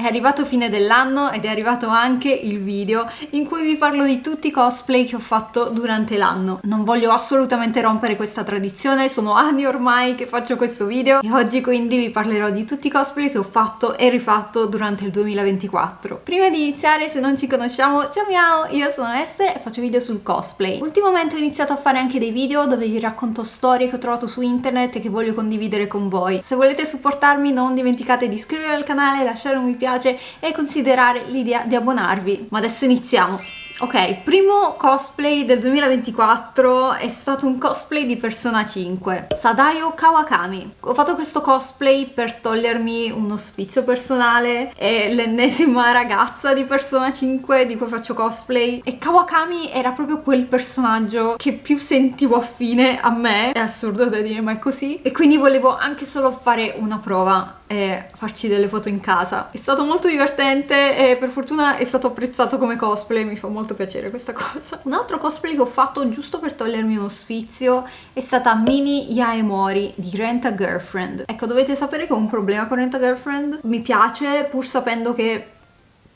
arrivato fine dell'anno ed è arrivato anche il video in cui vi parlo di tutti i cosplay che ho fatto durante l'anno. Non voglio assolutamente rompere questa tradizione, sono anni ormai che faccio questo video e oggi quindi vi parlerò di tutti i cosplay che ho fatto e rifatto durante il 2024. Prima di iniziare, se non ci conosciamo, ciao, io sono Esther e faccio video sul cosplay. Ultimamente ho iniziato a fare anche dei video dove vi racconto storie che ho trovato su internet e che voglio condividere con voi. Se volete supportarmi non dimenticate di iscrivervi al canale, lasciare un mi piace e considerare l'idea di abbonarvi. Ma adesso iniziamo! Ok, primo cosplay del 2024 è stato un cosplay di Persona 5, Sadayo Kawakami. Ho fatto questo cosplay per togliermi uno sfizio personale, è l'ennesima ragazza di Persona 5 di cui faccio cosplay e Kawakami era proprio quel personaggio che più sentivo affine a me, è assurdo da dire ma è così, e quindi volevo anche solo fare una prova e farci delle foto in casa. È stato molto divertente e per fortuna è stato apprezzato come cosplay, mi fa molto piacere questa cosa. Un altro cosplay che ho fatto giusto per togliermi uno sfizio è stata Mini Yaemori di Rent a Girlfriend. Ecco, dovete sapere che ho un problema con Rent a Girlfriend, mi piace pur sapendo che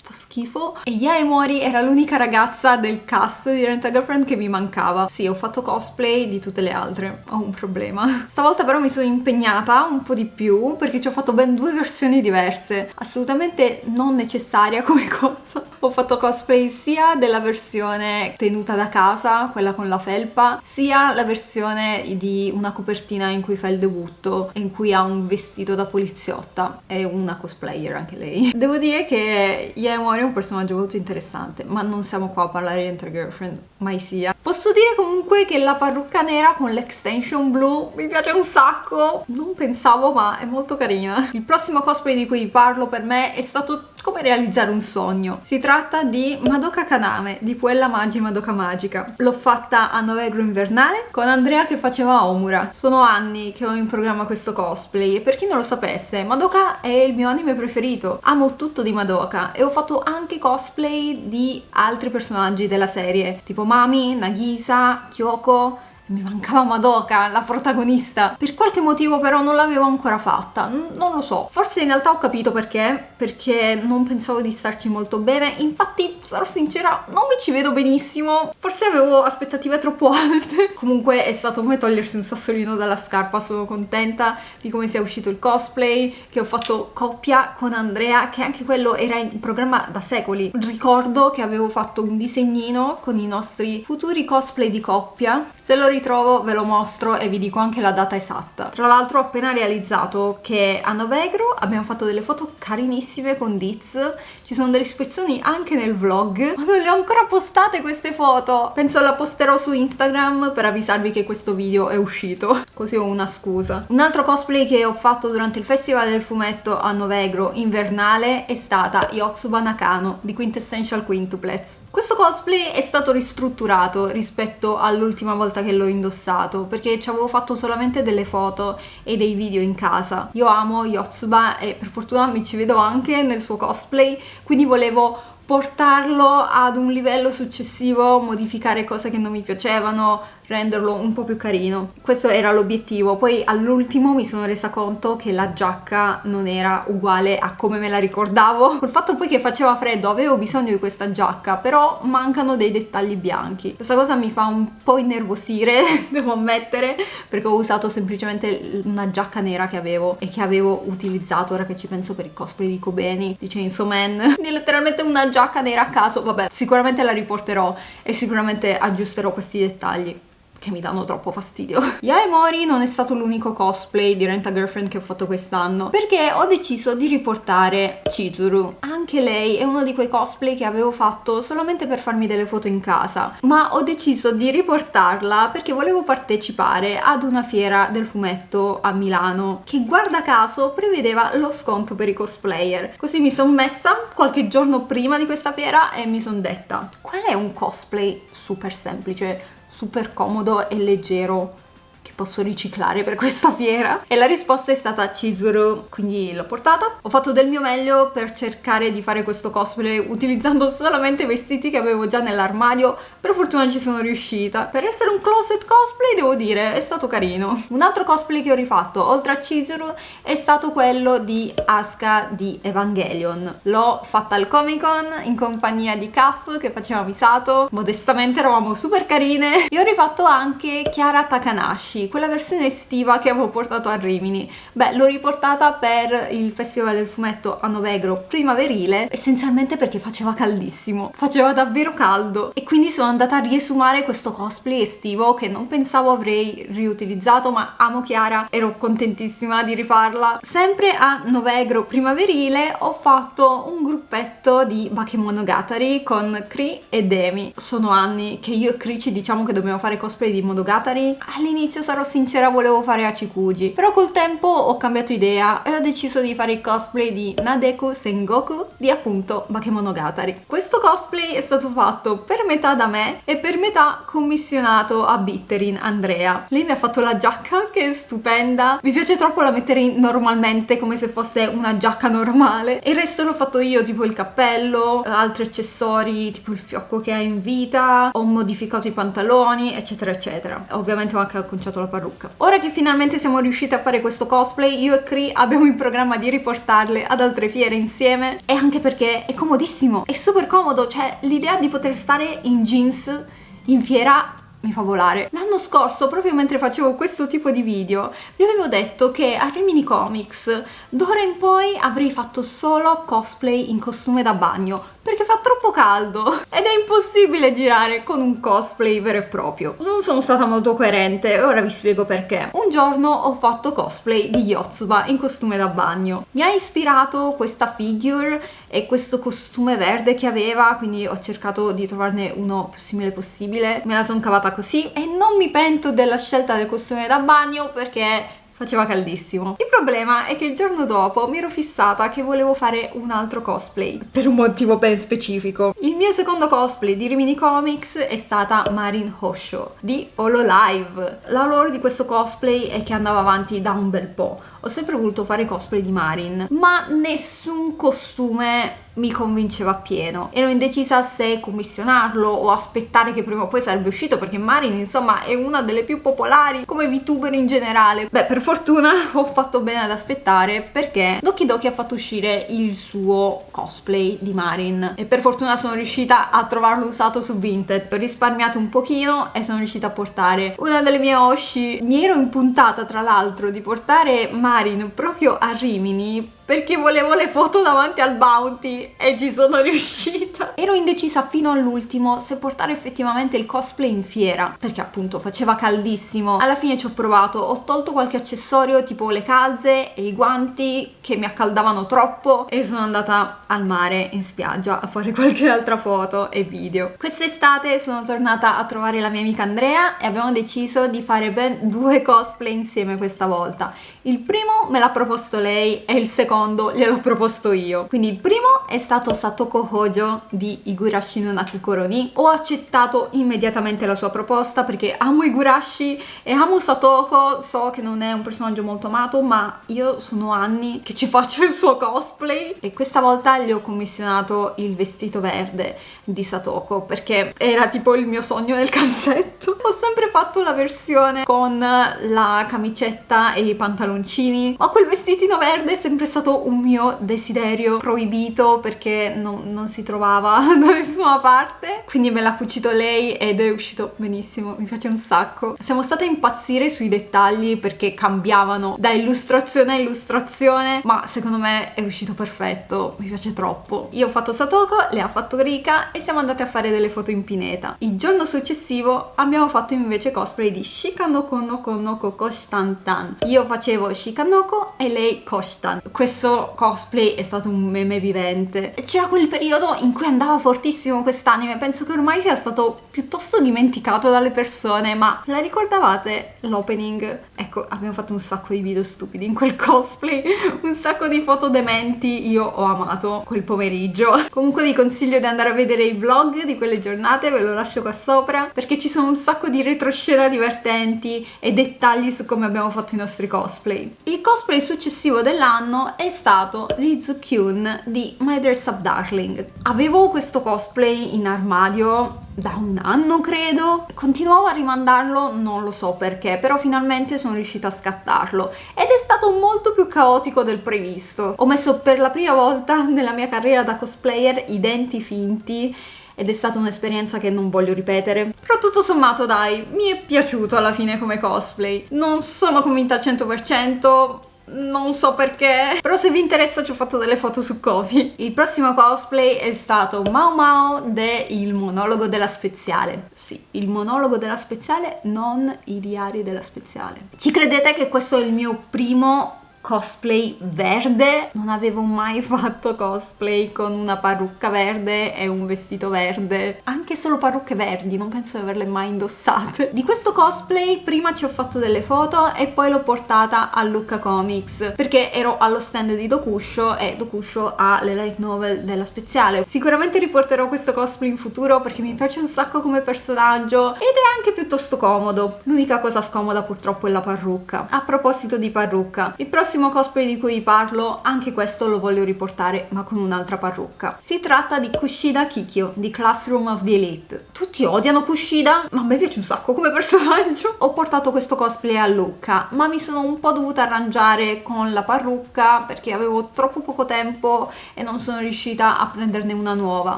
fa schifo e Yaemori era l'unica ragazza del cast di Rent a Girlfriend che mi mancava. Sì, ho fatto cosplay di tutte le altre, ho un problema. Stavolta però mi sono impegnata un po' di più perché ci ho fatto ben 2 versioni diverse, assolutamente non necessaria come cosa. Ho fatto cosplay sia della versione tenuta da casa, quella con la felpa, sia la versione di una copertina in cui fa il debutto, in cui ha un vestito da poliziotta. È una cosplayer anche lei. Devo dire che Yaemori è un personaggio molto interessante, ma non siamo qua a parlare di Enter Girlfriend, mai sia. Posso dire comunque che la parrucca nera con l'extension blu mi piace un sacco, non pensavo ma è molto carina. Il prossimo cosplay di cui parlo per me è stato come realizzare un sogno. Si tratta di Madoka Kaname di Puella Magi Madoka Magica. L'ho fatta a Noveggio invernale con Andrea che faceva Omura. Sono anni che ho in programma questo cosplay e per chi non lo sapesse, Madoka è il mio anime preferito. Amo tutto di Madoka e ho fatto anche cosplay di altri personaggi della serie, tipo Mami, Nagisa, Kyoko. Mi mancava Madoka, la protagonista. Per qualche motivo però non l'avevo ancora fatta, non lo so. Forse in realtà ho capito perché non pensavo di starci molto bene. Infatti, sarò sincera, non mi ci vedo benissimo. Forse avevo aspettative troppo alte. Comunque è stato come togliersi un sassolino dalla scarpa. Sono contenta di come sia uscito il cosplay, che ho fatto coppia con Andrea, che anche quello era in programma da secoli. Ricordo che avevo fatto un disegnino con i nostri futuri cosplay di coppia. Se lo ritrovo ve lo mostro e vi dico anche la data esatta. Tra l'altro ho appena realizzato che a Noveggio abbiamo fatto delle foto carinissime con Diz, ci sono delle ispezioni anche nel vlog, ma non le ho ancora postate queste foto. Penso la posterò su Instagram per avvisarvi che questo video è uscito, così ho una scusa. Un altro cosplay che ho fatto durante il Festival del Fumetto a Noveggio invernale è stata Yotsuba Nakano di Quintessential Quintuplets. Questo cosplay è stato ristrutturato rispetto all'ultima volta che l'ho indossato perché ci avevo fatto solamente delle foto e dei video in casa. Io amo Yotsuba e per fortuna mi ci vedo anche nel suo cosplay, quindi volevo portarlo ad un livello successivo, modificare cose che non mi piacevano, renderlo un po' più carino. Questo era l'obiettivo. Poi all'ultimo mi sono resa conto che la giacca non era uguale a come me la ricordavo. Col fatto poi che faceva freddo avevo bisogno di questa giacca, però mancano dei dettagli bianchi. Questa cosa mi fa un po' innervosire, devo ammettere, perché ho usato semplicemente una giacca nera che avevo e che avevo utilizzato, ora che ci penso, per il cosplay di Kobeni, di Chainsaw Man. Quindi letteralmente una giacca nera a caso. Vabbè, sicuramente la riporterò e sicuramente aggiusterò questi dettagli che mi danno troppo fastidio. Yaemori non è stato l'unico cosplay di Rent a Girlfriend che ho fatto quest'anno, perché ho deciso di riportare Chizuru. Anche lei è uno di quei cosplay che avevo fatto solamente per farmi delle foto in casa, ma ho deciso di riportarla perché volevo partecipare ad una fiera del fumetto a Milano che, guarda caso, prevedeva lo sconto per i cosplayer. Così mi sono messa qualche giorno prima di questa fiera e mi sono detta: qual è un cosplay super semplice, super comodo e leggero che posso riciclare per questa fiera? E la risposta è stata Chizuru, quindi l'ho portata. Ho fatto del mio meglio per cercare di fare questo cosplay utilizzando solamente i vestiti che avevo già nell'armadio. Per fortuna ci sono riuscita. Per essere un closet cosplay devo dire è stato carino. Un altro cosplay che ho rifatto oltre a Chizuru è stato quello di Asuka di Evangelion. L'ho fatta al Comic Con in compagnia di Kaf che faceva Misato. Modestamente eravamo super carine. E ho rifatto anche Chiara Takanashi, quella versione estiva che avevo portato a Rimini. Beh, l'ho riportata per il Festival del Fumetto a Novegro primaverile, essenzialmente perché faceva caldissimo, faceva davvero caldo, e quindi sono andata a riesumare questo cosplay estivo che non pensavo avrei riutilizzato, ma amo Chiara, ero contentissima di rifarla. Sempre a Novegro primaverile ho fatto un gruppetto di Bakemonogatari con Kri e Demi. Sono anni che io e Kri ci diciamo che dobbiamo fare cosplay di Monogatari. All'inizio, sarò sincera, volevo fare Hachikuji, però col tempo ho cambiato idea e ho deciso di fare il cosplay di Nadeku Sengoku di appunto Bakemonogatari. Questo cosplay è stato fatto per metà da me e per metà commissionato a Bitterin Andrea. Lei mi ha fatto la giacca che è stupenda, mi piace troppo, la metterei normalmente come se fosse una giacca normale, e il resto l'ho fatto io, tipo il cappello, altri accessori tipo il fiocco che ha in vita, ho modificato i pantaloni eccetera eccetera. Ovviamente ho anche acconciato la parrucca. Ora che finalmente siamo riusciti a fare questo cosplay, io e Kri abbiamo in programma di riportarle ad altre fiere insieme, e anche perché è comodissimo, è super comodo, cioè l'idea di poter stare in jeans in fiera mi fa volare. L'anno scorso, proprio mentre facevo questo tipo di video, vi avevo detto che a Rimini Comics d'ora in poi avrei fatto solo cosplay in costume da bagno, perché fa troppo caldo ed è impossibile girare con un cosplay vero e proprio. Non sono stata molto coerente e ora vi spiego perché. Un giorno ho fatto cosplay di Yotsuba in costume da bagno. Mi ha ispirato questa figure e questo costume verde che aveva, quindi ho cercato di trovarne uno più simile possibile. Me la sono cavata così e non mi pento della scelta del costume da bagno perché faceva caldissimo. Il problema è che il giorno dopo mi ero fissata che volevo fare un altro cosplay, per un motivo ben specifico. Il mio secondo cosplay di Rimini Comics è stata Marin Hosho di Hololive. La lore di questo cosplay è che andava avanti da un bel po'. Ho sempre voluto fare cosplay di Marin, ma nessun costume mi convinceva appieno. Ero indecisa se commissionarlo o aspettare che prima o poi sarebbe uscito, perché Marin insomma è una delle più popolari come VTuber in generale. Beh, per fortuna ho fatto bene ad aspettare, perché Doki Doki ha fatto uscire il suo cosplay di Marin e per fortuna sono riuscita a trovarlo usato su Vinted. Ho risparmiato un pochino e sono riuscita a portare una delle mie Oshi. Mi ero impuntata tra l'altro di portare Marin proprio a Rimini perché volevo le foto davanti al Bounty e ci sono riuscita. Ero indecisa fino all'ultimo se portare effettivamente il cosplay in fiera, perché appunto faceva caldissimo. Alla fine ci ho provato, ho tolto qualche accessorio tipo le calze e i guanti che mi accaldavano troppo e sono andata al mare in spiaggia a fare qualche altra foto e video. Quest'estate sono tornata a trovare la mia amica Andrea e abbiamo deciso di fare ben 2 cosplay insieme questa volta. Il primo me l'ha proposto lei e il secondo gliel'ho proposto io. Quindi il primo è stato Satoko Hojo di Higurashi no Nakukoro ni. Ho accettato immediatamente la sua proposta perché amo Higurashi e amo Satoko. So che non è un personaggio molto amato, ma io sono anni che ci faccio il suo cosplay e questa volta gli ho commissionato il vestito verde di Satoko perché era tipo il mio sogno nel cassetto. Ho sempre fatto la versione con la camicetta e i pantaloncini, ma quel vestitino verde è sempre stato un mio desiderio proibito perché non si trovava da nessuna parte, quindi me l'ha cucito lei ed è uscito benissimo, mi piace un sacco. Siamo state a impazzire sui dettagli perché cambiavano da illustrazione a illustrazione, ma secondo me è uscito perfetto, mi piace troppo. Io ho fatto Satoko, lei ha fatto Rika e siamo andate a fare delle foto in pineta. Il giorno successivo abbiamo fatto invece cosplay di Shikanoko no Kono Koko Shitantan. Io facevo Shikanoko e lei Koshtan. Questo questo cosplay è stato un meme vivente. C'era quel periodo in cui andava fortissimo quest'anime, penso che ormai sia stato piuttosto dimenticato dalle persone, ma la ricordavate l'opening? Ecco, abbiamo fatto un sacco di video stupidi in quel cosplay, un sacco di foto dementi, io ho amato quel pomeriggio. Comunque vi consiglio di andare a vedere i vlog di quelle giornate, ve lo lascio qua sopra, perché ci sono un sacco di retroscena divertenti e dettagli su come abbiamo fatto i nostri cosplay. Il cosplay successivo dell'anno è stato Rizu-Kyun di My Dress Up Darling. Avevo questo cosplay in armadio da un anno, credo. Continuavo a rimandarlo, non lo so perché, però finalmente sono riuscita a scattarlo ed è stato molto più caotico del previsto. Ho messo per la prima volta nella mia carriera da cosplayer i denti finti ed è stata un'esperienza che non voglio ripetere. Però tutto sommato dai, mi è piaciuto alla fine come cosplay. Non sono convinta al 100%, non so perché, però se vi interessa ci ho fatto delle foto su Ko-fi. Il prossimo cosplay è stato Mao Mao de Il monologo della Speziale. Sì, il monologo della Speziale, non i diari della Speziale. Ci credete che questo è il mio primo cosplay verde? Non avevo mai fatto cosplay con una parrucca verde e un vestito verde, anche solo parrucche verdi, non penso di averle mai indossate. Di questo cosplay prima ci ho fatto delle foto e poi l'ho portata a Lucca Comics perché ero allo stand di Dokusho e Dokusho ha le light novel della Speziale. Sicuramente riporterò questo cosplay in futuro perché mi piace un sacco come personaggio ed è anche piuttosto comodo. L'unica cosa scomoda purtroppo è la parrucca. A proposito di parrucca, il prossimo cosplay di cui vi parlo, anche questo lo voglio riportare ma con un'altra parrucca. Si tratta di Kushida Kikyo di Classroom of the Elite. Tutti odiano Kushida, ma a me piace un sacco come personaggio. Ho portato questo cosplay a Lucca, ma mi sono un po' dovuta arrangiare con la parrucca perché avevo troppo poco tempo e non sono riuscita a prenderne una nuova.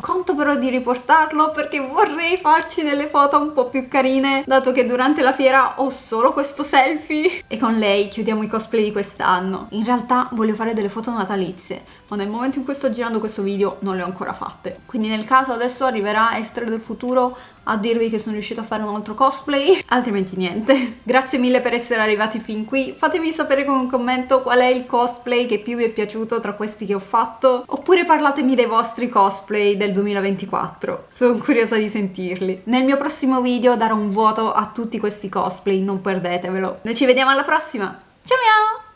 Conto però di riportarlo perché vorrei farci delle foto un po' più carine, dato che durante la fiera ho solo questo selfie e con lei chiudiamo i cosplay di quest'anno. In realtà voglio fare delle foto natalizie, ma nel momento in cui sto girando questo video non le ho ancora fatte. Quindi nel caso adesso arriverà Estere del futuro a dirvi che sono riuscita a fare un altro cosplay, altrimenti niente. Grazie mille per essere arrivati fin qui, fatemi sapere con un commento qual è il cosplay che più vi è piaciuto tra questi che ho fatto, oppure parlatemi dei vostri cosplay del 2024, sono curiosa di sentirli. Nel mio prossimo video darò un voto a tutti questi cosplay, non perdetevelo. Noi ci vediamo alla prossima, ciao ciao!